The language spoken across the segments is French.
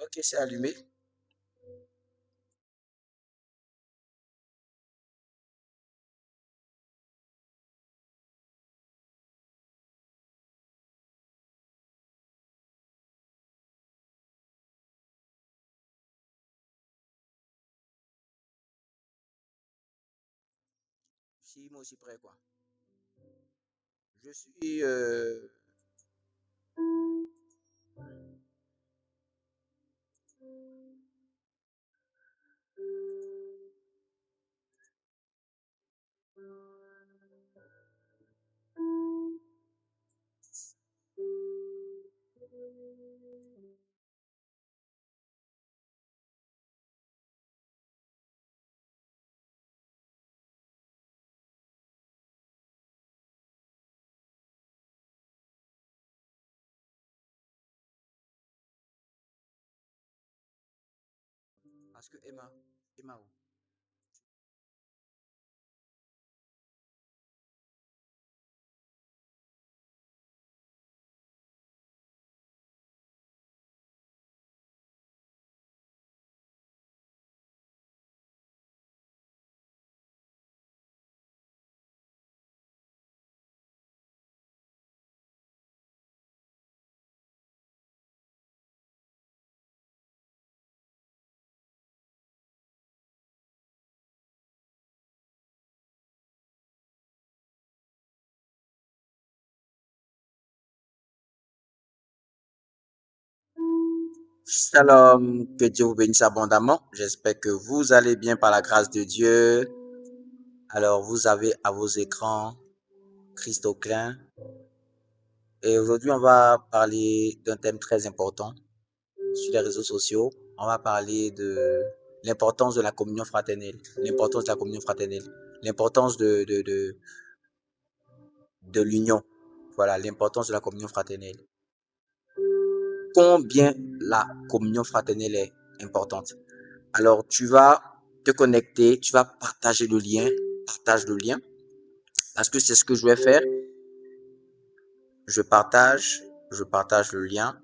Ok, c'est allumé. Si, moi aussi prêt, quoi. Je suis... Parce que Emma où? Shalom, que Dieu vous bénisse abondamment. J'espère que vous allez bien par la grâce de Dieu. Alors, vous avez à vos écrans Christ au clin. Et aujourd'hui, on va parler d'un thème très important sur les réseaux sociaux. On va parler de l'importance de la communion fraternelle. L'importance de la communion fraternelle. L'importance de l'union. Voilà, l'importance de la communion fraternelle. Combien la communion fraternelle est importante. Alors, tu vas te connecter, tu vas partager le lien, partage le lien, parce que c'est ce que je vais faire. Je partage le lien,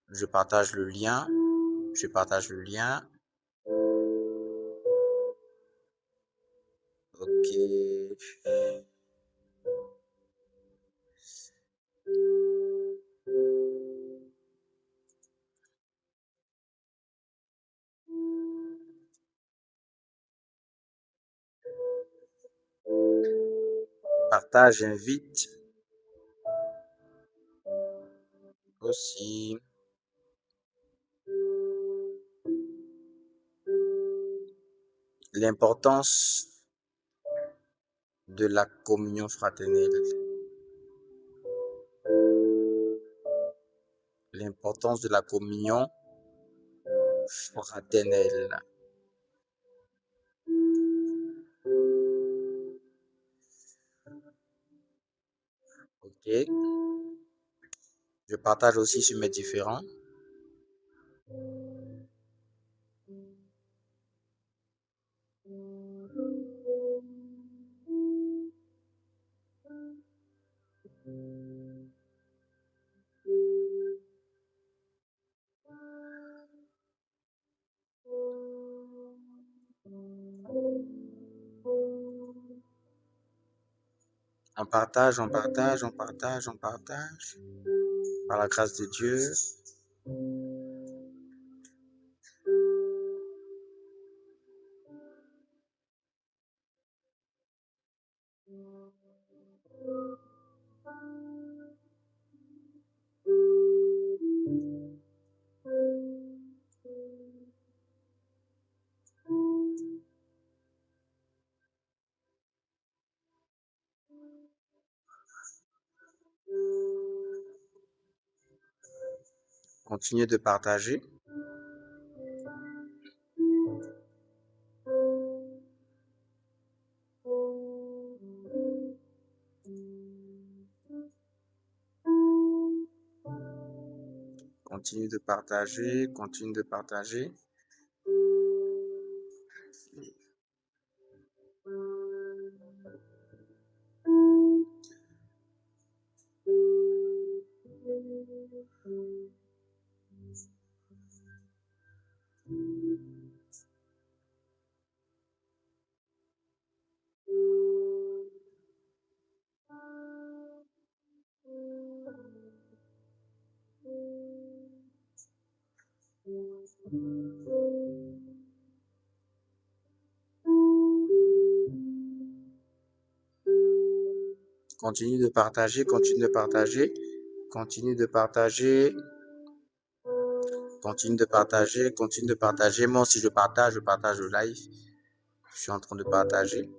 je partage le lien, je partage le lien. Ok. Partage, invite aussi. L'importance de la communion fraternelle. L'importance de la communion fraternelle. Ok. Je partage aussi sur mes différents. On partage, on partage, on partage, on partage. Par la grâce de Dieu. Continuez de partager. Continue de partager, continue de partager. Continue de partager, continue de partager, continue de partager, continue de partager, continue de partager. Moi aussi, je partage le live. Je suis en train de partager.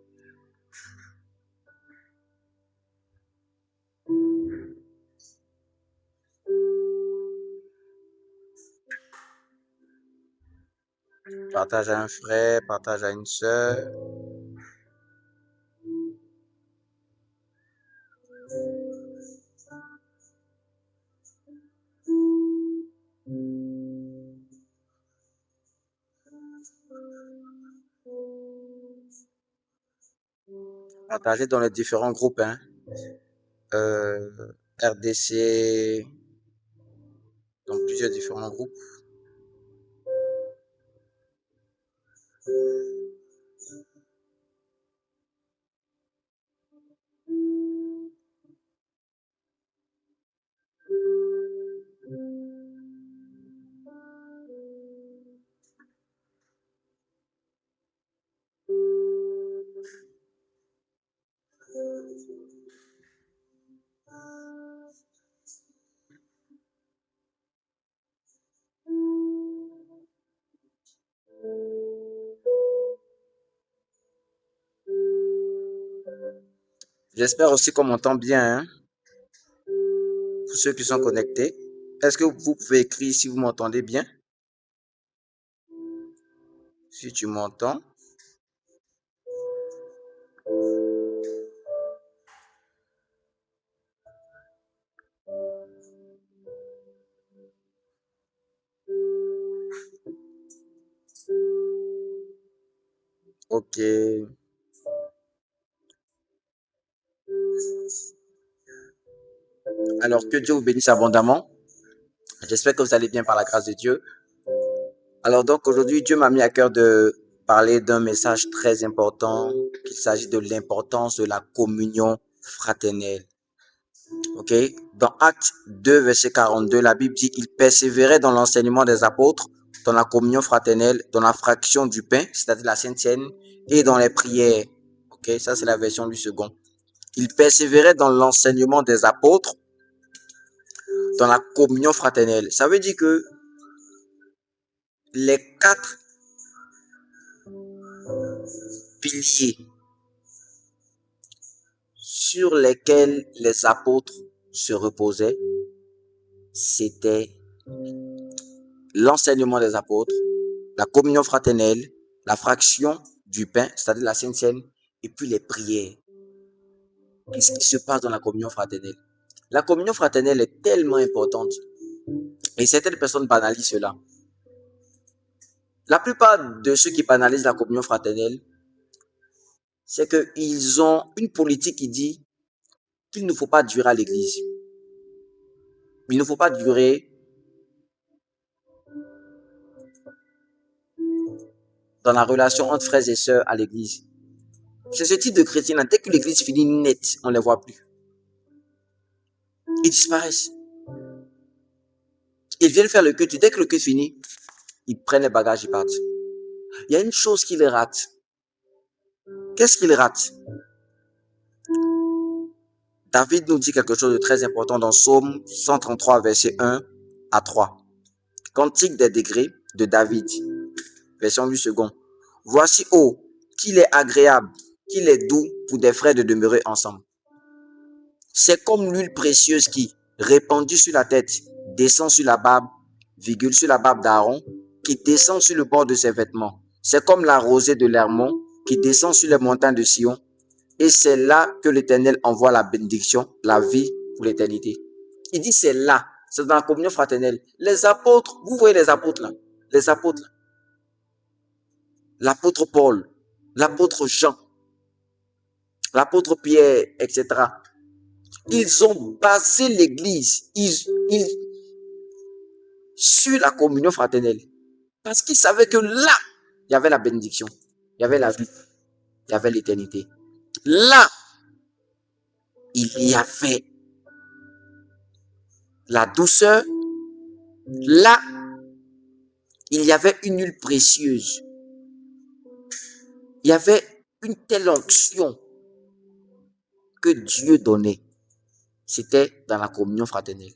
Partage à un frère, partage à une sœur. Partagez dans les différents groupes, hein. RDC, dans plusieurs différents groupes. J'espère aussi qu'on m'entend bien, hein, pour ceux qui sont connectés. Est-ce que vous pouvez écrire si vous m'entendez bien? Si tu m'entends. Ok. Alors, que Dieu vous bénisse abondamment. J'espère que vous allez bien par la grâce de Dieu. Alors donc, aujourd'hui, Dieu m'a mis à cœur de parler d'un message très important, qu'il s'agit de l'importance de la communion fraternelle. Ok? Dans Actes 2, verset 42, la Bible dit, « Ils persévéraient dans l'enseignement des apôtres, dans la communion fraternelle, dans la fraction du pain, c'est-à-dire la Sainte Seine, et dans les prières. » Ok? Ça, c'est la version du second. Ils persévéraient dans l'enseignement des apôtres, dans la communion fraternelle. Ça veut dire que les 4 piliers sur lesquels les apôtres se reposaient, c'était l'enseignement des apôtres, la communion fraternelle, la fraction du pain, c'est-à-dire la Sainte Seine, et puis les prières. Qu'est-ce qui se passe dans la communion fraternelle? La communion fraternelle est tellement importante et certaines personnes banalisent cela. La plupart de ceux qui banalisent la communion fraternelle, c'est qu'ils ont une politique qui dit qu'il ne faut pas durer à l'église. Il ne faut pas durer dans la relation entre frères et sœurs à l'église. C'est ce type de chrétiens-là, dès que l'église finit net, on ne les voit plus. Ils disparaissent. Ils viennent faire le culte. Dès que le culte finit, ils prennent les bagages, ils partent. Il y a une chose qu'ils ratent. Qu'est-ce qu'ils ratent? David nous dit quelque chose de très important dans Psaume 133, verset 1 à 3. Cantique des degrés de David, version du second. Voici, oh, qu'il est agréable, qu'il est doux pour des frères de demeurer ensemble. C'est comme l'huile précieuse qui, répandue sur la tête, descend sur la barbe, sur la barbe d'Aaron, qui descend sur le bord de ses vêtements. C'est comme la rosée de l'Hermon qui descend sur les montagnes de Sion. Et c'est là que l'Éternel envoie la bénédiction, la vie pour l'éternité. Il dit c'est là, c'est dans la communion fraternelle. Les apôtres, vous voyez les apôtres là, les apôtres là. L'apôtre Paul, l'apôtre Jean, l'apôtre Pierre, etc. Ils ont basé l'église sur la communion fraternelle. Parce qu'il savait que là, il y avait la bénédiction, il y avait la vie, il y avait l'éternité. Là, il y avait la douceur. Là, il y avait une huile précieuse. Il y avait une telle onction que Dieu donnait. C'était dans la communion fraternelle.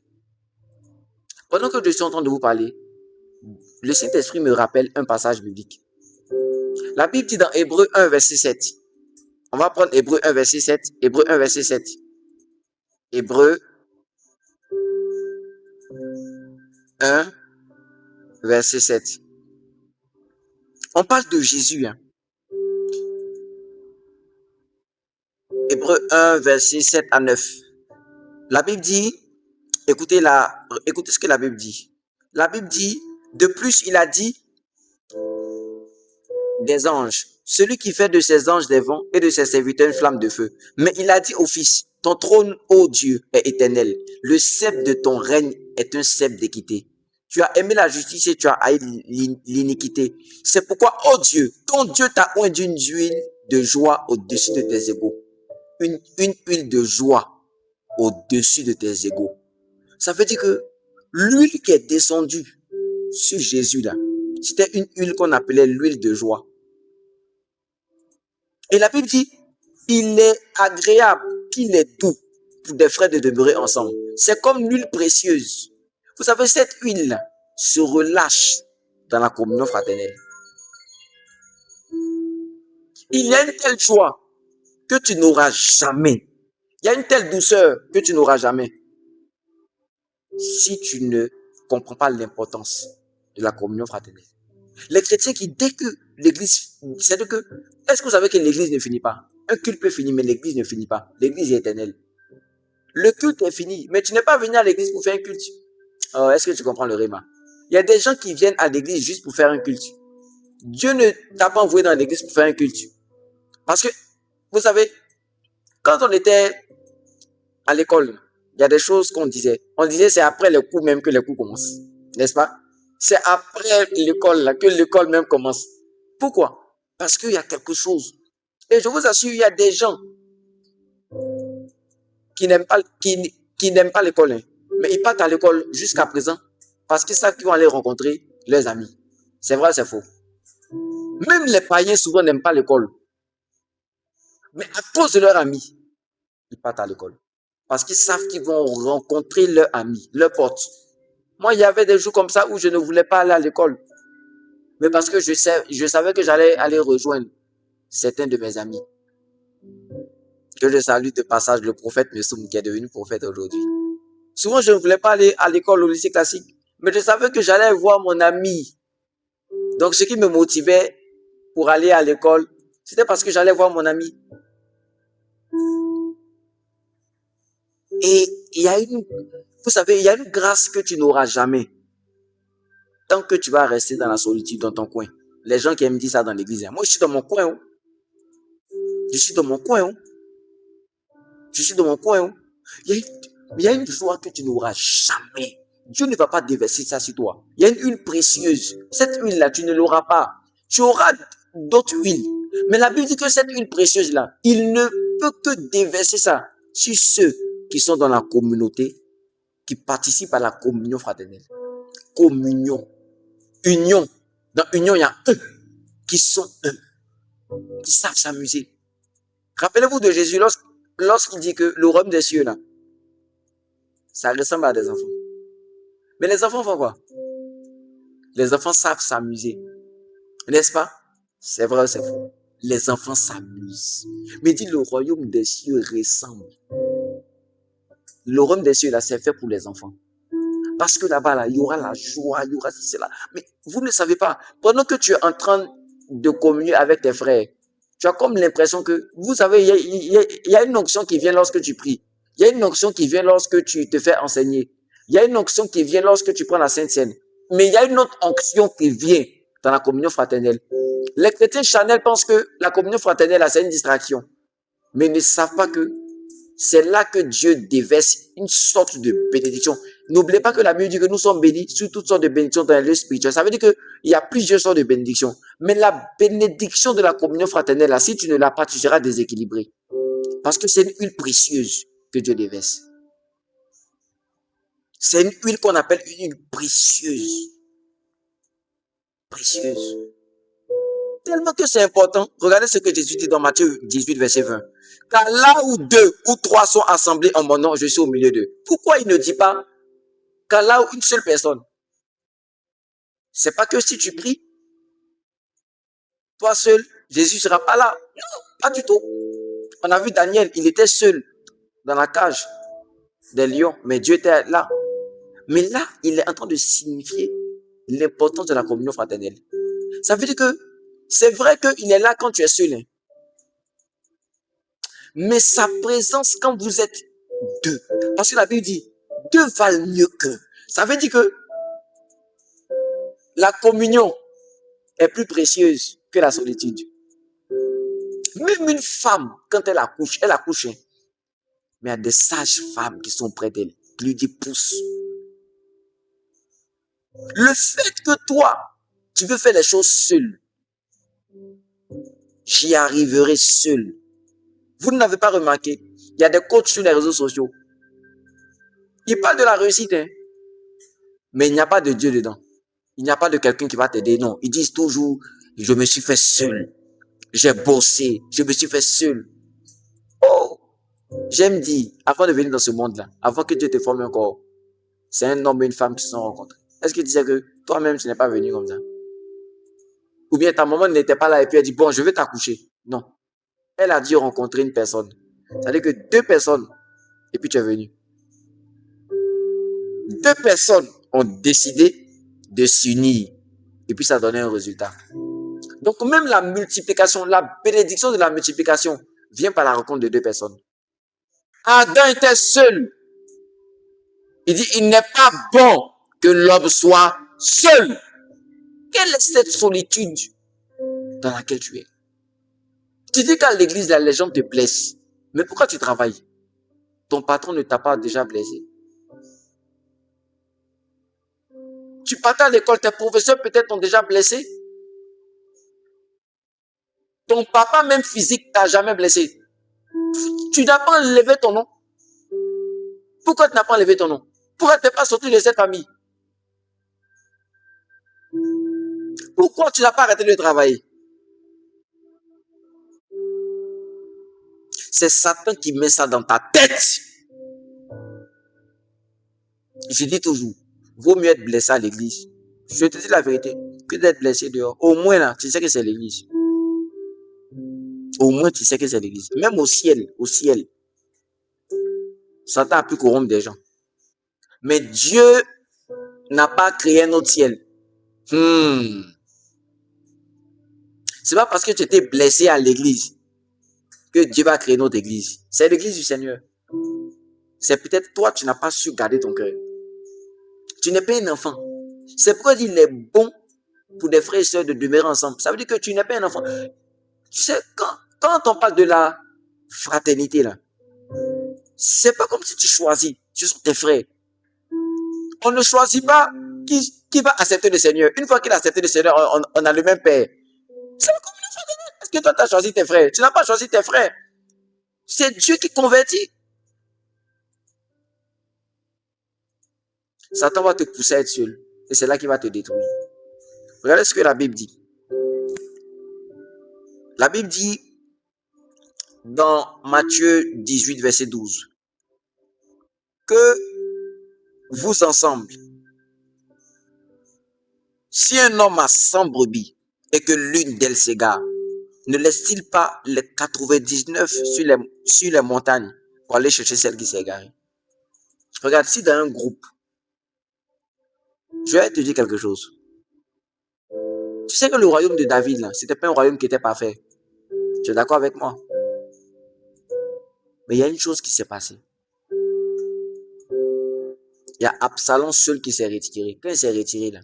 Pendant que je suis en train de vous parler, le Saint-Esprit me rappelle un passage biblique. La Bible dit dans Hébreu 1, verset 7. On va prendre Hébreu 1, verset 7. Hébreu 1, verset 7. Hébreu 1, verset 7. On parle de Jésus. Hébreu 1, verset 7 à 9. La Bible dit, écoutez ce que la Bible dit. La Bible dit, de plus, il a dit des anges. Celui qui fait de ses anges des vents et de ses serviteurs une flamme de feu. Mais il a dit au Fils, ton trône, ô Dieu, est éternel. Le sceptre de ton règne est un sceptre d'équité. Tu as aimé la justice et tu as haï l'iniquité. C'est pourquoi, ô Dieu, ton Dieu t'a oint d'une huile de joie au-dessus de tes égaux. Une huile de joie au-dessus de tes égaux. Ça veut dire que l'huile qui est descendue sur Jésus là, c'était une huile qu'on appelait l'huile de joie. Et la Bible dit, il est agréable, qu'il est doux pour des frères de demeurer ensemble. C'est comme l'huile précieuse. Vous savez, cette huile-là se relâche dans la communion fraternelle. Il y a une telle joie que tu n'auras jamais. Il y a une telle douceur que tu n'auras jamais. Si tu ne comprends pas l'importance de la communion fraternelle. Les chrétiens qui, dès que l'église, c'est-à-dire que, est-ce que vous savez que l'église ne finit pas? Un culte peut finir, mais l'église ne finit pas. L'église est éternelle. Le culte est fini, mais tu n'es pas venu à l'église pour faire un culte. Oh, est-ce que tu comprends le rhéma? Il y a des gens qui viennent à l'église juste pour faire un culte. Dieu ne t'a pas envoyé dans l'église pour faire un culte. Parce que, vous savez, quand on était à l'école, il y a des choses qu'on disait. On disait c'est après les cours même que les cours commencent. N'est-ce pas? C'est après l'école là que l'école même commence. Pourquoi? Parce qu'il y a quelque chose. Et je vous assure, il y a des gens qui n'aiment pas l'école. Hein. Mais ils partent à l'école jusqu'à présent parce qu'ils savent qu'ils vont aller rencontrer leurs amis. C'est vrai, c'est faux. Même les païens souvent n'aiment pas l'école. Mais à cause de leurs amis, ils partent à l'école. Parce qu'ils savent qu'ils vont rencontrer leurs amis, leurs potes. Moi, il y avait des jours comme ça où je ne voulais pas aller à l'école. Mais parce que je savais que j'allais aller rejoindre certains de mes amis. Que je salue de passage le prophète Messoum qui est devenu prophète aujourd'hui. Souvent, je ne voulais pas aller à l'école, au lycée classique. Mais je savais que j'allais voir mon ami. Donc, ce qui me motivait pour aller à l'école, c'était parce que j'allais voir mon ami. Et vous savez, il y a une grâce que tu n'auras jamais. Tant que tu vas rester dans la solitude, dans ton coin. Les gens qui aiment dire ça dans l'église. Moi, je suis dans mon coin. Hein. Je suis dans mon coin. Hein. Je suis dans mon coin. Hein. Il y a une joie que tu n'auras jamais. Dieu ne va pas déverser ça sur toi. Il y a une huile précieuse. Cette huile-là, tu ne l'auras pas. Tu auras d'autres huiles. Mais la Bible dit que cette huile précieuse-là, il ne peut que déverser ça sur ceux qui sont dans la communauté, qui participent à la communion fraternelle. Communion. Union. Dans union, il y a eux qui sont eux, qui savent s'amuser. Rappelez-vous de Jésus lorsqu'il dit que le royaume des cieux, là, ça ressemble à des enfants. Mais les enfants font quoi? Les enfants savent s'amuser. N'est-ce pas? C'est vrai ou c'est faux? Les enfants s'amusent. Mais dit le royaume des cieux ressemble. Le royaume des cieux, là, c'est fait pour les enfants. Parce que là-bas, là, il y aura la joie, il y aura cela. Mais vous ne savez pas, pendant que tu es en train de communier avec tes frères, tu as comme l'impression que, vous savez, il y a une onction qui vient lorsque tu pries. Il y a une onction qui vient lorsque tu te fais enseigner. Il y a une onction qui vient lorsque tu prends la Sainte Seine. Mais il y a une autre onction qui vient dans la communion fraternelle. Les chrétiens charnels pensent que la communion fraternelle, là, c'est une distraction. Mais ils ne savent pas que c'est là que Dieu déverse une sorte de bénédiction. N'oubliez pas que la Bible dit que nous sommes bénis sur toutes sortes de bénédictions dans le spirituel. Ça veut dire qu'il y a plusieurs sortes de bénédictions. Mais la bénédiction de la communion fraternelle, là, si tu ne l'as pas, tu seras déséquilibré. Parce que c'est une huile précieuse que Dieu déverse. C'est une huile qu'on appelle une huile précieuse. Précieuse. Tellement que c'est important. Regardez ce que Jésus dit dans Matthieu 18, verset 20. Car là où 2 ou 3 sont assemblés en mon nom, je suis au milieu d'eux. Pourquoi il ne dit pas car là où une seule personne? C'est pas que si tu pries, toi seul, Jésus ne sera pas là. Non, pas du tout. On a vu Daniel, il était seul dans la cage des lions, mais Dieu était là. Mais là, il est en train de signifier l'importance de la communion fraternelle. Ça veut dire que c'est vrai qu'il est là quand tu es seul. Hein. Mais sa présence quand vous êtes deux. Parce que la Bible dit, deux valent mieux qu'un. Ça veut dire que la communion est plus précieuse que la solitude. Même une femme, quand elle accouche. Hein. Mais il y a des sages femmes qui sont près d'elle, qui lui disent pousse. Le fait que toi, tu veux faire les choses seul, j'y arriverai seul. Vous n'avez pas remarqué, il y a des coachs sur les réseaux sociaux. Ils parlent de la réussite, hein, mais il n'y a pas de Dieu dedans. Il n'y a pas de quelqu'un qui va t'aider, non. Ils disent toujours, je me suis fait seul. J'ai bossé, je me suis fait seul. Oh, j'aime dire, avant de venir dans ce monde-là, avant que Dieu te forme encore, c'est un homme et une femme qui se sont rencontrés. Est-ce que tu sais que toi-même, tu n'es pas venu comme ça? Ou bien ta maman n'était pas là et puis elle dit, bon, je vais t'accoucher. Non. Elle a dû rencontrer une personne. C'est-à-dire que deux personnes, et puis tu es venu. Deux personnes ont décidé de s'unir. Et puis ça a donné un résultat. Donc même la multiplication, la bénédiction de la multiplication vient par la rencontre de deux personnes. Adam était seul. Il dit, il n'est pas bon que l'homme soit seul. Quelle est cette solitude dans laquelle tu es? Tu dis qu'à l'église, les gens te blessent. Mais pourquoi tu travailles? Ton patron ne t'a pas déjà blessé. Tu partais à l'école, tes professeurs peut-être t'ont déjà blessé. Ton papa, même physique, t'a jamais blessé. Tu n'as pas enlevé ton nom. Pourquoi tu n'as pas enlevé ton nom? Pourquoi tu n'es pas sorti de cette famille? Pourquoi tu n'as pas arrêté de travailler? C'est Satan qui met ça dans ta tête. Je dis toujours, vaut mieux être blessé à l'église. Je te dis la vérité, que d'être blessé dehors. Au moins là, tu sais que c'est l'église. Au moins tu sais que c'est l'église. Même au ciel, Satan a pu corrompre des gens. Mais Dieu n'a pas créé un autre ciel. C'est pas parce que tu étais blessé à l'église que Dieu va créer notre église. C'est l'église du Seigneur. C'est peut-être toi, tu n'as pas su garder ton cœur. Tu n'es pas un enfant. C'est pourquoi il est bon pour des frères et sœurs de demeurer ensemble. Ça veut dire que tu n'es pas un enfant. Tu sais, quand on parle de la fraternité, là, c'est pas comme si tu choisis. Ce sont tes frères. On ne choisit pas qui va accepter le Seigneur. Une fois qu'il a accepté le Seigneur, on a le même Père. C'est comme une fraternité. Est-ce que toi, tu as choisi tes frères? Tu n'as pas choisi tes frères. C'est Dieu qui convertit. Satan va te pousser à être seul. Et c'est là qu'il va te détruire. Regardez ce que la Bible dit. La Bible dit dans Matthieu 18, verset 12, que vous ensemble, si un homme a 100 brebis et que l'une d'elles s'égare, ne laisse-t-il pas les 99 sur les montagnes pour aller chercher celle qui s'est égarée? Regarde, si dans un groupe, je vais te dire quelque chose. Tu sais que le royaume de David, là, c'était pas un royaume qui était parfait. Tu es d'accord avec moi? Mais il y a une chose qui s'est passée. Il y a Absalom seul qui s'est retiré. Quand il s'est retiré, là,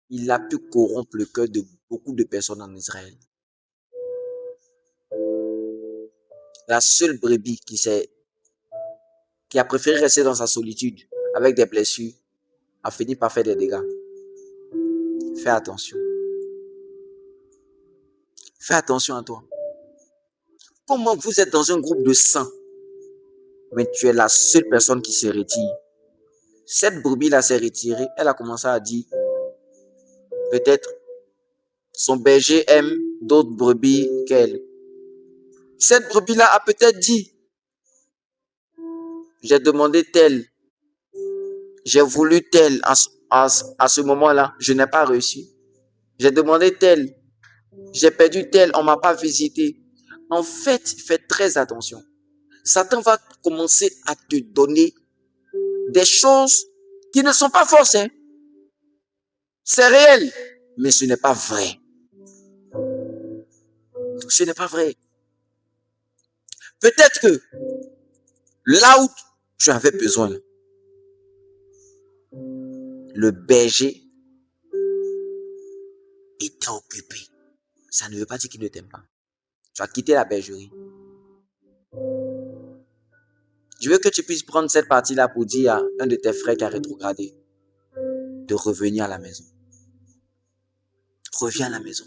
il a pu corrompre le cœur de beaucoup de personnes en Israël. La seule brebis qui a préféré rester dans sa solitude avec des blessures, a fini par faire des dégâts. Fais attention. Fais attention à toi. Comment vous êtes dans un groupe de 100, mais tu es la seule personne qui se retire. Cette brebis-là s'est retirée, elle a commencé à dire, peut-être, son berger aime d'autres brebis qu'elle. Cette brebis-là a peut-être dit, j'ai demandé tel, j'ai voulu tel à ce moment-là, je n'ai pas reçu. J'ai demandé tel, j'ai perdu tel, on ne m'a pas visité. En fait, fais très attention. Satan va commencer à te donner des choses qui ne sont pas fausses. Hein. C'est réel, mais ce n'est pas vrai. Ce n'est pas vrai. Peut-être que là où tu avais besoin, le berger était occupé. Ça ne veut pas dire qu'il ne t'aime pas. Tu as quitté la bergerie. Je veux que tu puisses prendre cette partie-là pour dire à un de tes frères qui a rétrogradé de revenir à la maison. Reviens à la maison.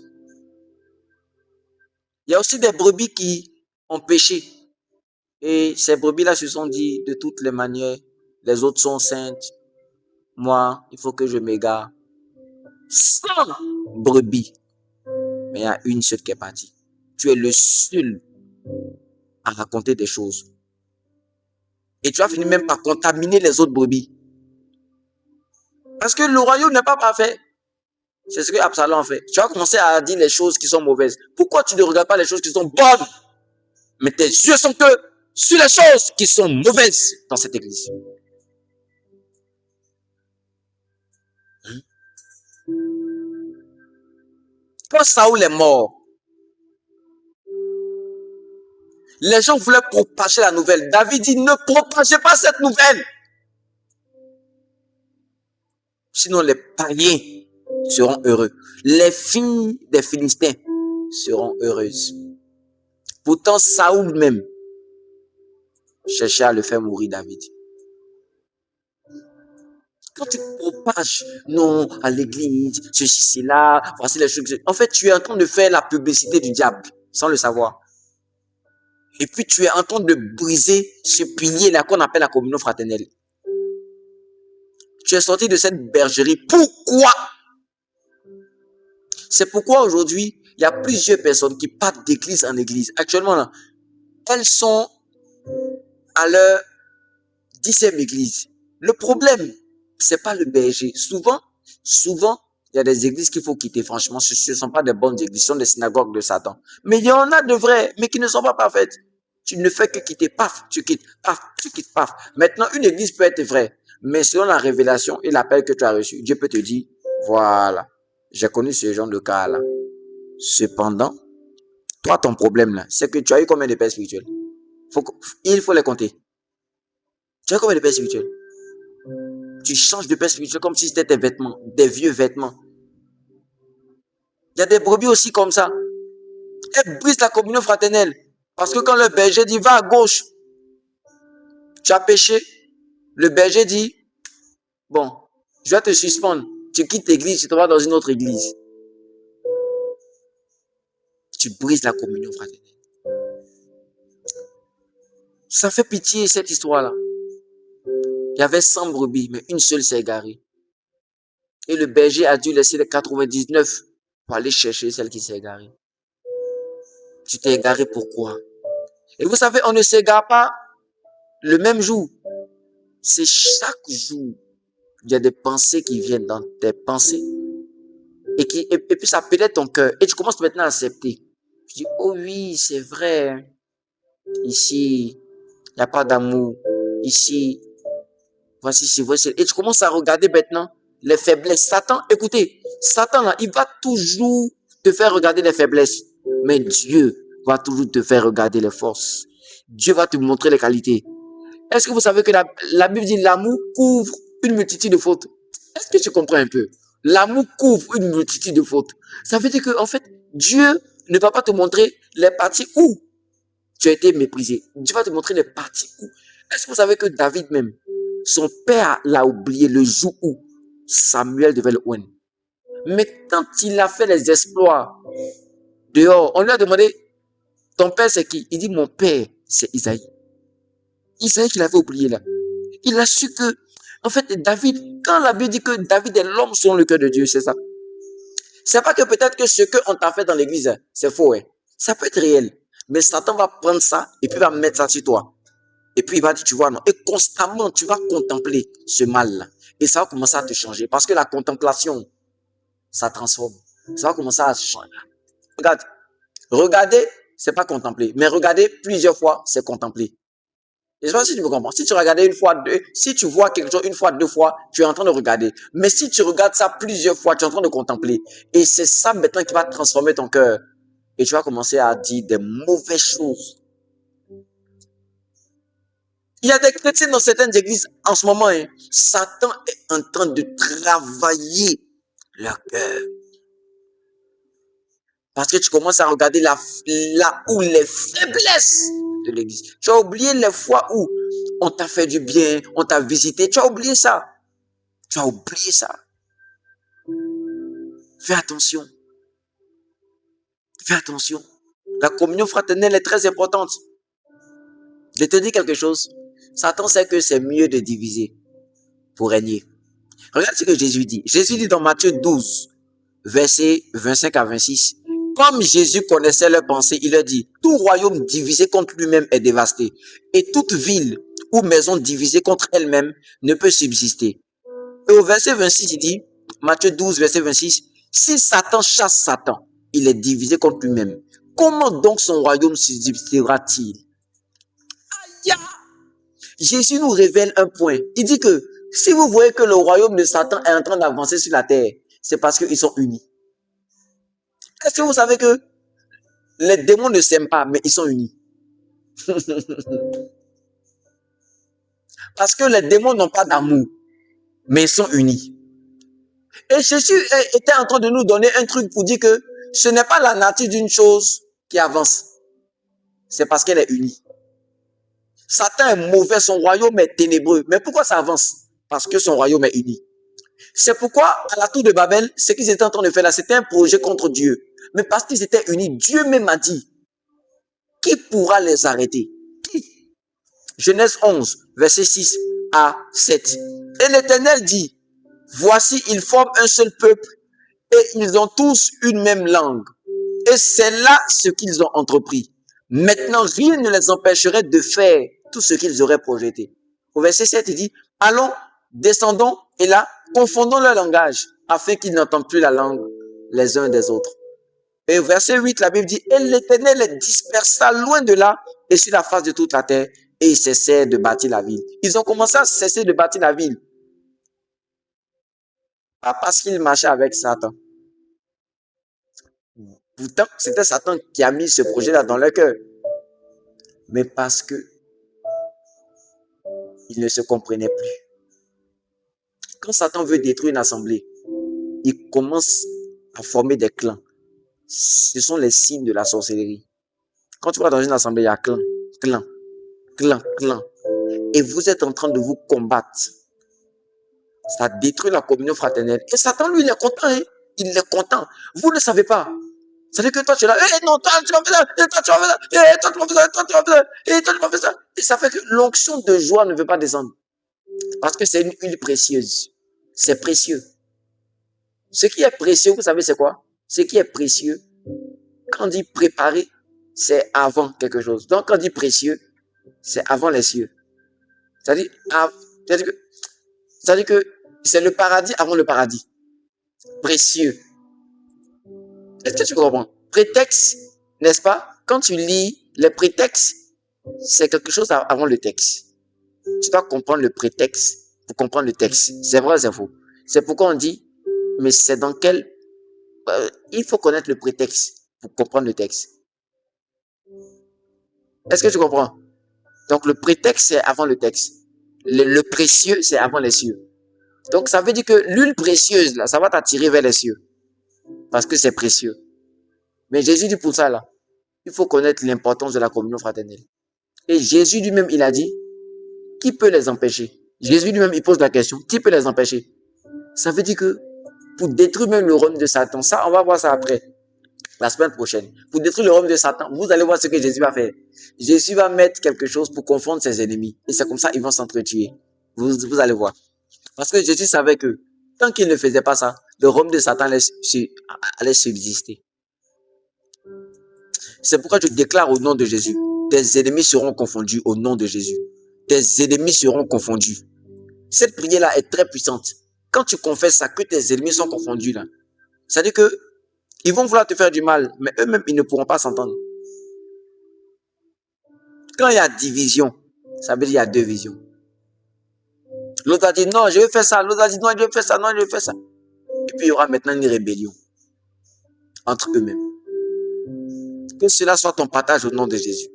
Il y a aussi des brebis qui ont péché. Et ces brebis-là se sont dit, de toutes les manières, les autres sont saintes. Moi, il faut que je m'égare. 100 brebis. Mais il y a une seule qui est partie. Tu es le seul à raconter des choses. Et tu as fini même par contaminer les autres brebis. Parce que le royaume n'est pas parfait. C'est ce que Absalom a fait. Tu as commencé à dire les choses qui sont mauvaises. Pourquoi tu ne regardes pas les choses qui sont bonnes? Mais tes yeux sont que sur les choses qui sont mauvaises dans cette église. Quand Saoul est mort, les gens voulaient propager la nouvelle. David dit, ne propagez pas cette nouvelle. Sinon, les païens seront heureux. Les filles des Philistins seront heureuses. Pourtant, Saoul même cherchait à le faire mourir, David. Quand tu propages, non, à l'église, ceci, cela, voici les choses. En fait, tu es en train de faire la publicité du diable, sans le savoir. Et puis, tu es en train de briser ce pilier-là qu'on appelle la communion fraternelle. Tu es sorti de cette bergerie. Pourquoi? C'est pourquoi aujourd'hui, il y a plusieurs personnes qui partent d'église en église. Actuellement, là, elles sont à leur 10e église. Le problème, c'est pas le berger. Souvent, il y a des églises qu'il faut quitter. Franchement, ce ne sont pas des bonnes églises, ce sont des synagogues de Satan. Mais il y en a de vrais, mais qui ne sont pas parfaites. Tu ne fais que quitter, paf, tu quittes, paf, tu quittes, paf. Maintenant, une église peut être vraie, mais selon la révélation et l'appel que tu as reçu, Dieu peut te dire, voilà, j'ai connu ce genre de cas-là. Cependant, toi, ton problème là, c'est que tu as eu combien de pères spirituels? Il faut les compter. Tu as combien de pères spirituels? Tu changes de père spirituel comme si c'était tes vêtements, des vieux vêtements. Il y a des brebis aussi comme ça. Elles brisent la communion fraternelle. Parce que quand le berger dit, va à gauche, tu as péché. Le berger dit, bon, je vais te suspendre. Tu quittes l'église, tu te vas dans une autre église. Tu brises la communion fraternelle. Ça fait pitié cette histoire-là. Il y avait 100 brebis, mais une seule s'est égarée. Et le berger a dû laisser les 99 pour aller chercher celle qui s'est égarée. Tu t'es égaré pourquoi? Et vous savez, on ne s'égare pas le même jour. C'est chaque jour. Il y a des pensées qui viennent dans tes pensées. Et puis ça pénètre ton cœur. Et tu commences maintenant à accepter. Tu dis, oh oui, c'est vrai. Ici, il n'y a pas d'amour. Ici, voici, c'est vrai. Et tu commences à regarder maintenant les faiblesses. Satan, écoutez, Satan là, il va toujours te faire regarder les faiblesses. Mais Dieu va toujours te faire regarder les forces. Dieu va te montrer les qualités. Est-ce que vous savez que la Bible dit l'amour couvre une multitude de fautes? Est-ce que tu comprends un peu? L'amour couvre une multitude de fautes. Ça veut dire que, en fait, Dieu ne va pas te montrer les parties où tu as été méprisé. Dieu va te montrer les parties où. Est-ce que vous savez que David même, son père l'a oublié le jour où Samuel devait le oindre. Mais quand il a fait les exploits dehors, on lui a demandé, ton père c'est qui? Il dit, mon père c'est Isaïe. Isaïe qu'il avait oublié là. Il a su que, en fait, David, quand la Bible dit que David est l'homme selon le cœur de Dieu, c'est ça. C'est pas que peut-être que ce qu'on t'a fait dans l'église, c'est faux. Ça peut être réel. Mais Satan va prendre ça et puis va mettre ça sur toi. Et puis il va dire, tu vois, non. Et constamment, tu vas contempler ce mal-là. Et ça va commencer à te changer. Parce que la contemplation, ça transforme. Ça va commencer à changer. Regarde. Regarder, c'est pas contempler. Mais regarder plusieurs fois, c'est contempler. Je ne sais pas si tu me comprends. Si tu regardais une fois, deux, si tu vois quelque chose une fois, deux fois, tu es en train de regarder. Mais si tu regardes ça plusieurs fois, tu es en train de contempler. Et c'est ça maintenant qui va transformer ton cœur. Et tu vas commencer à dire des mauvaises choses. Il y a des chrétiens dans certaines églises en ce moment. Satan est en train de travailler leur cœur. Parce que tu commences à regarder là où les faiblesses de l'église. Tu as oublié les fois où on t'a fait du bien, on t'a visité. Tu as oublié ça. Tu as oublié ça. Fais attention. Fais attention. La communion fraternelle est très importante. Je te dis quelque chose. Satan sait que c'est mieux de diviser pour régner. Regarde ce que Jésus dit. Jésus dit dans Matthieu 12, versets 25 à 26. Comme Jésus connaissait leurs pensées, il leur dit, tout royaume divisé contre lui-même est dévasté, et toute ville ou maison divisée contre elle-même ne peut subsister. Et au verset 26, il dit, Matthieu 12, verset 26, si Satan chasse Satan, il est divisé contre lui-même. Comment donc son royaume subsistera-t-il? Aïe! Jésus nous révèle un point. Il dit que si vous voyez que le royaume de Satan est en train d'avancer sur la terre, c'est parce qu'ils sont unis. Est-ce que vous savez que les démons ne s'aiment pas, mais ils sont unis? Parce que les démons n'ont pas d'amour, mais ils sont unis. Et Jésus était en train de nous donner un truc pour dire que ce n'est pas la nature d'une chose qui avance. C'est parce qu'elle est unie. Satan est mauvais, son royaume est ténébreux. Mais pourquoi ça avance? Parce que son royaume est uni. C'est pourquoi, à la tour de Babel, ce qu'ils étaient en train de faire là, c'était un projet contre Dieu. Mais parce qu'ils étaient unis, Dieu même a dit, qui pourra les arrêter? Qui? Genèse 11, verset 6 à 7. Et l'Éternel dit, voici, ils forment un seul peuple et ils ont tous une même langue. Et c'est là ce qu'ils ont entrepris. Maintenant, rien ne les empêcherait de faire tout ce qu'ils auraient projeté. Au verset 7, il dit, allons, descendons, et là, confondons leur langage, afin qu'ils n'entendent plus la langue les uns des autres. Et au verset 8, la Bible dit, et l'Éternel les dispersa loin de là, et sur la face de toute la terre, et ils cessèrent de bâtir la ville. Ils ont commencé à cesser de bâtir la ville. Pas parce qu'ils marchaient avec Satan. Pourtant, c'était Satan qui a mis ce projet-là dans leur cœur. Mais parce que ils ne se comprenaient plus. Quand Satan veut détruire une assemblée, il commence à former des clans. Ce sont les signes de la sorcellerie. Quand tu vas dans une assemblée, il y a clan, clan, clan, clan. Et vous êtes en train de vous combattre. Ça détruit la communion fraternelle. Et Satan, lui, il est content. Il est content. Vous ne savez pas. C'est-à-dire que toi, tu es là. Non, toi, tu vas faire ça. Et toi, tu vas faire ça. Et toi, tu vas faire ça. Et toi, tu vas faire ça. Et toi, tu vas faire ça. Et ça fait que l'onction de joie ne veut pas descendre. Parce que c'est une huile précieuse. C'est précieux. Ce qui est précieux, vous savez, c'est quoi? Ce qui est précieux, quand on dit préparer, c'est avant quelque chose. Donc, quand on dit précieux, c'est avant les cieux. C'est-à-dire que c'est le paradis avant le paradis. Précieux. Est-ce que tu comprends? Prétexte, n'est-ce pas? Quand tu lis les prétextes, c'est quelque chose avant le texte. Tu dois comprendre le prétexte pour comprendre le texte. C'est vrai, c'est faux. C'est pourquoi on dit, mais c'est dans quel... il faut connaître le prétexte pour comprendre le texte. Est-ce que tu comprends? Donc, le prétexte, c'est avant le texte. Le précieux, c'est avant les cieux. Donc, ça veut dire que l'huile précieuse, là, ça va t'attirer vers les cieux. Parce que c'est précieux. Mais Jésus dit pour ça, là, il faut connaître l'importance de la communion fraternelle. Et Jésus lui-même, il a dit, qui peut les empêcher? Jésus lui-même, il pose la question, qui peut les empêcher? Ça veut dire que pour détruire même le royaume de Satan, ça, on va voir ça après, la semaine prochaine. Pour détruire le royaume de Satan, vous allez voir ce que Jésus va faire. Jésus va mettre quelque chose pour confondre ses ennemis. Et c'est comme ça ils vont s'entretuer. Vous allez voir. Parce que Jésus savait que tant qu'il ne faisait pas ça, le royaume de Satan allait subsister. C'est pourquoi je déclare au nom de Jésus, tes ennemis seront confondus au nom de Jésus. Tes ennemis seront confondus. Cette prière-là est très puissante. Quand tu confesses ça, que tes ennemis sont confondus là, ça veut dire que ils vont vouloir te faire du mal, mais eux-mêmes, ils ne pourront pas s'entendre. Quand il y a division, ça veut dire qu'il y a deux visions. L'autre a dit non, je vais faire ça. L'autre a dit non, je vais faire ça, non, je vais faire ça. Et puis il y aura maintenant une rébellion entre eux-mêmes. Que cela soit ton partage au nom de Jésus.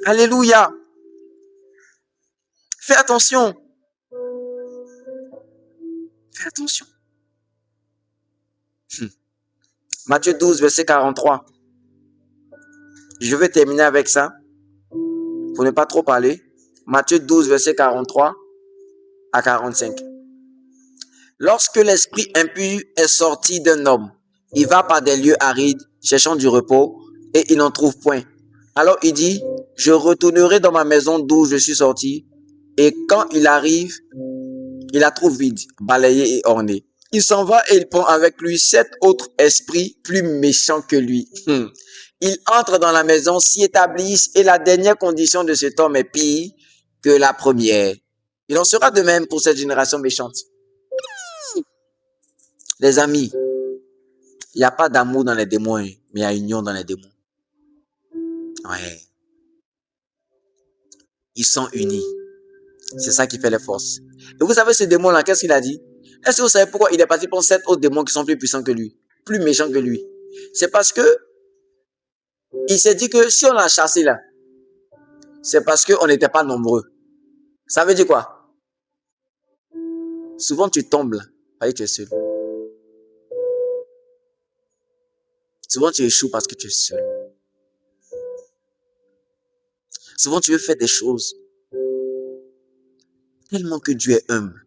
Alléluia. Fais attention. Fais attention. Matthieu 12, verset 43. Je vais terminer avec ça. Pour ne pas trop parler. Matthieu 12, verset 43 à 45. Lorsque l'esprit impur est sorti d'un homme, il va par des lieux arides, cherchant du repos, et il n'en trouve point. Alors il dit, je retournerai dans ma maison d'où je suis sorti, et quand il arrive, il la trouve vide, balayée et ornée. Il s'en va et il prend avec lui 7 autres esprits plus méchants que lui. Ils entrent dans la maison, s'y établissent, et la dernière condition de cet homme est pire que la première. Il en sera de même pour cette génération méchante. Les amis, il n'y a pas d'amour dans les démons, mais il y a union dans les démons. Ouais. Ils sont unis. C'est ça qui fait les forces. Et vous savez, ce démon-là, qu'est-ce qu'il a dit? Est-ce que vous savez pourquoi il est parti pour 7 autres démons qui sont plus puissants que lui, plus méchants que lui? C'est parce que il s'est dit que si on l'a chassé là, c'est parce qu'on n'était pas nombreux. Ça veut dire quoi? Souvent tu tombes là, parce que tu es seul. Souvent tu échoues parce que tu es seul. Souvent tu veux faire des choses tellement que Dieu est humble.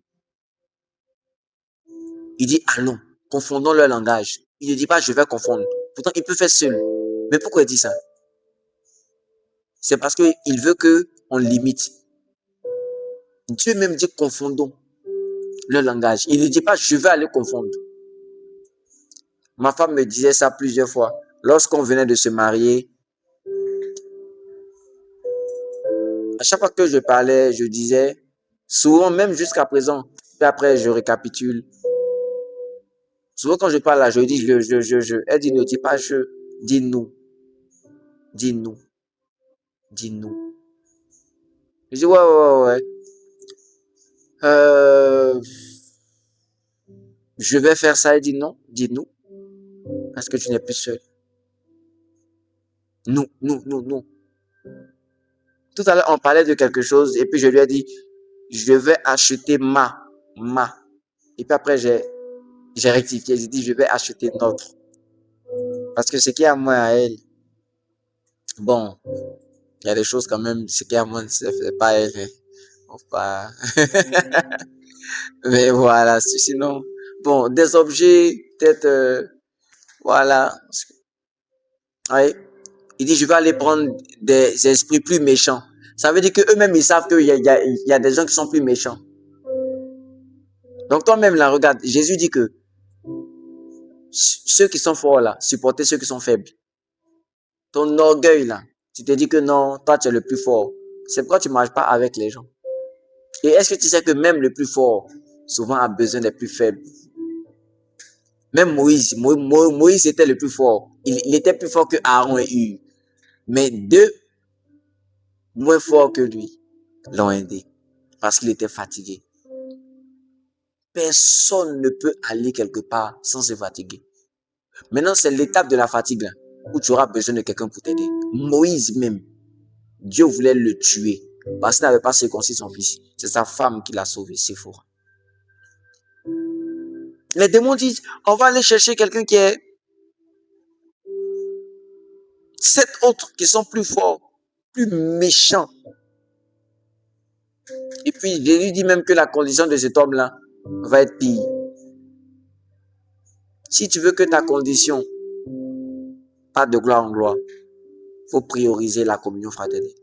Il dit allons, confondons leur langage. Il ne dit pas je vais confondre. Pourtant il peut faire seul. Mais pourquoi il dit ça? C'est parce qu'il veut qu'on limite. Dieu même dit confondons leur langage. Il ne dit pas je vais aller confondre. Ma femme me disait ça plusieurs fois. Lorsqu'on venait de se marier, à chaque fois que je parlais, je disais, souvent même jusqu'à présent, puis après je récapitule. Souvent quand je parle là, je dis je. Elle dit ne dis pas je, dis nous. Dis nous. Dis nous. Je dis ouais. Je vais faire ça. Elle dit non, dis nous. Parce que tu n'es plus seul. Nous. Tout à l'heure, on parlait de quelque chose et puis je lui ai dit, je vais acheter ma. Et puis après, j'ai rectifié. J'ai dit, je vais acheter notre. Parce que ce qui est à moi, à elle, bon, il y a des choses quand même, ce qui est à moi, c'est pas elle. Pas... Mais voilà, sinon, bon, des objets, peut-être, voilà. Oui. Il dit, je vais aller prendre des esprits plus méchants. Ça veut dire qu'eux-mêmes, ils savent qu'il y a des gens qui sont plus méchants. Donc toi-même, là, regarde, Jésus dit que ceux qui sont forts, là, supportez ceux qui sont faibles. Ton orgueil, là, tu te dis que non, toi, tu es le plus fort. C'est pourquoi tu ne marches pas avec les gens. Et est-ce que tu sais que même le plus fort, souvent, a besoin des plus faibles? Même Moïse était le plus fort. Il était plus fort que Aaron et Hur. Mais deux moins forts que lui l'ont aidé. Parce qu'il était fatigué. Personne ne peut aller quelque part sans se fatiguer. Maintenant, c'est l'étape de la fatigue là, où tu auras besoin de quelqu'un pour t'aider. Moïse même, Dieu voulait le tuer parce qu'il n'avait pas circoncis son fils. C'est sa femme qui l'a sauvé, Séphora. Les démons disent, on va aller chercher quelqu'un qui est 7 autres qui sont plus forts, plus méchants. Et puis, Jésus dit même que la condition de cet homme-là va être pire. Si tu veux que ta condition parte de gloire en gloire, il faut prioriser la communion fraternelle.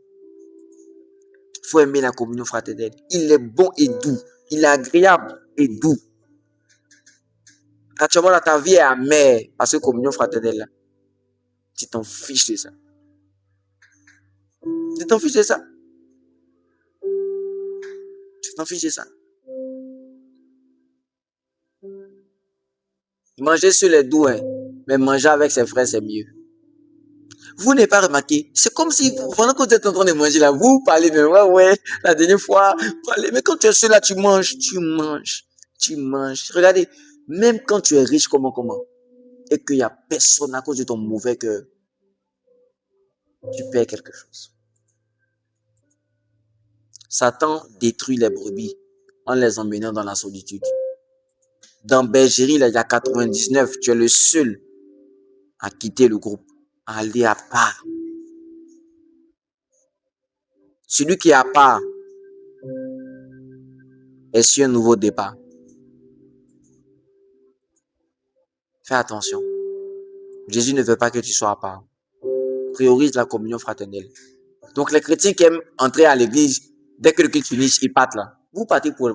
Il faut aimer la communion fraternelle. Il est bon et doux. Il est agréable et doux. Actuellement, là, ta vie est amère parce que communion fraternelle, là, tu t'en fiches de ça. Tu t'en fiches de ça. Tu t'en fiches de ça. Manger sur les doux, hein, mais manger avec ses frères, c'est mieux. Vous n'avez pas remarqué, c'est comme si pendant que vous êtes en train de manger là, vous parlez, mais ouais, la dernière fois, parlez, mais quand tu es seul là, tu manges. Regardez, même quand tu es riche, comment, et qu'il n'y a personne à cause de ton mauvais cœur, tu perds quelque chose. Satan détruit les brebis en les emmenant dans la solitude. Dans Bergerie, là, il y a 99, tu es le seul à quitter le groupe, à aller à part. Celui qui est à part est sur un nouveau départ. Fais attention. Jésus ne veut pas que tu sois à part. Priorise la communion fraternelle. Donc les chrétiens qui aiment entrer à l'église, dès que le culte finit, ils partent là. Vous partez pour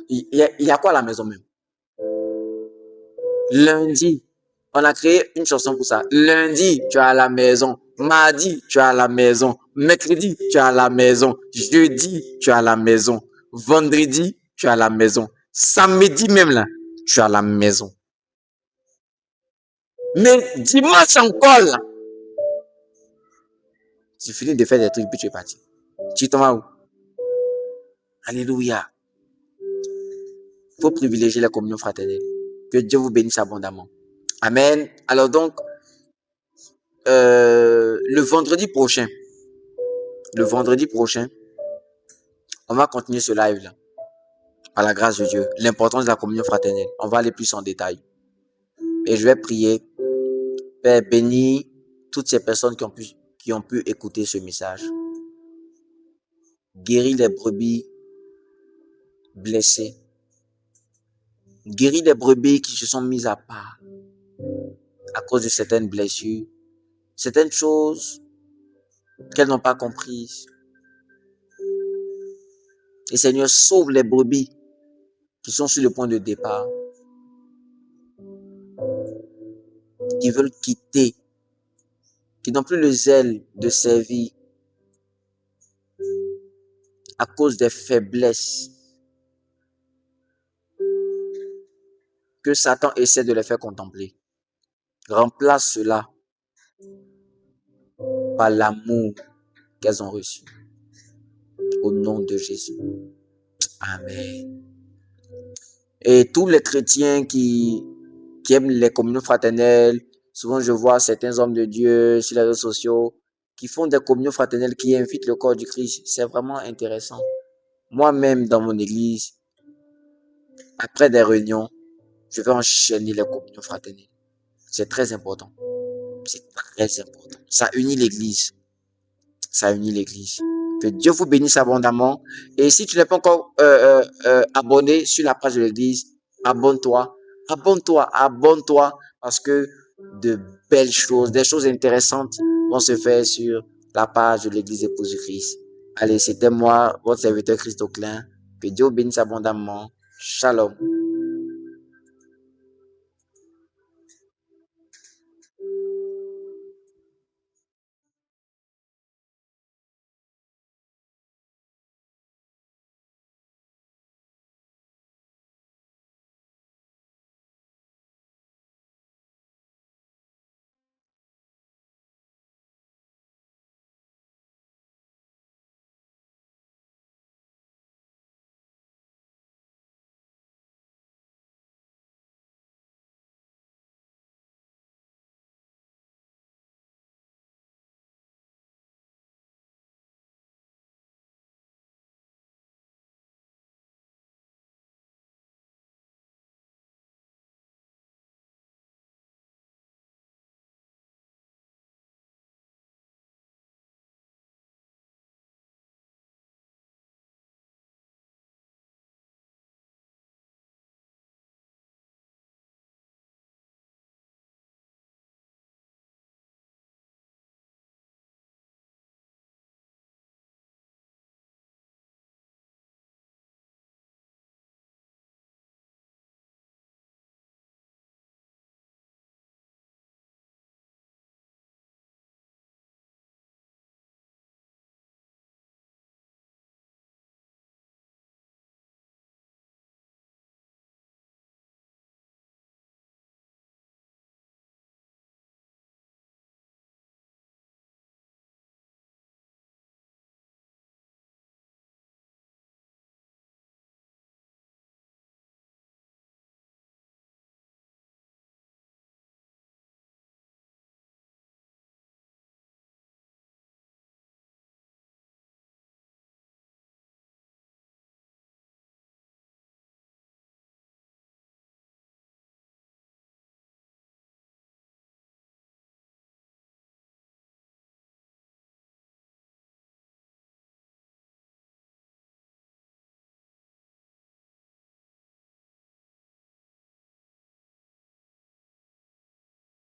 il y a quoi à la maison même? Lundi, on a créé une chanson pour ça. Lundi, tu es à la maison. Mardi, tu es à la maison. Mercredi, tu es à la maison. Jeudi, tu es à la maison. Vendredi, tu es à la maison. Samedi même là, tu es à la maison. Mais dimanche encore là, tu finis de faire des trucs puis tu es parti. Tu t'en vas où? Alléluia. Il faut privilégier la communion fraternelle. Que Dieu vous bénisse abondamment. Amen. Alors donc, le vendredi prochain, on va continuer ce live là. Par la grâce de Dieu. L'importance de la communion fraternelle. On va aller plus en détail. Et je vais prier. Père, bénis toutes ces personnes qui ont pu écouter ce message. Guéris les brebis blessées. Guéris les brebis qui se sont mises à part à cause de certaines blessures, certaines choses qu'elles n'ont pas comprises. Et Seigneur, sauve les brebis qui sont sur le point de départ, qui veulent quitter, qui n'ont plus le zèle de servir à cause des faiblesses que Satan essaie de les faire contempler. Remplace cela par l'amour qu'elles ont reçu. Au nom de Jésus. Amen. Et tous les chrétiens qui aiment les communions fraternelles, souvent je vois certains hommes de Dieu sur les réseaux sociaux qui font des communions fraternelles, qui invitent le corps du Christ. C'est vraiment intéressant. Moi-même, dans mon église, après des réunions, je vais enchaîner les communions fraternelles. C'est très important. C'est très important. Ça unit l'église. Ça unit l'église. Que Dieu vous bénisse abondamment. Et si tu n'es pas encore abonné sur la page de l'église, abonne-toi. Abonne-toi. Parce que de belles choses, des choses intéressantes vont se faire sur la page de l'église Épouse du Christ. Allez, c'était moi, votre serviteur Christ Auclin. Que Dieu vous bénisse abondamment. Shalom.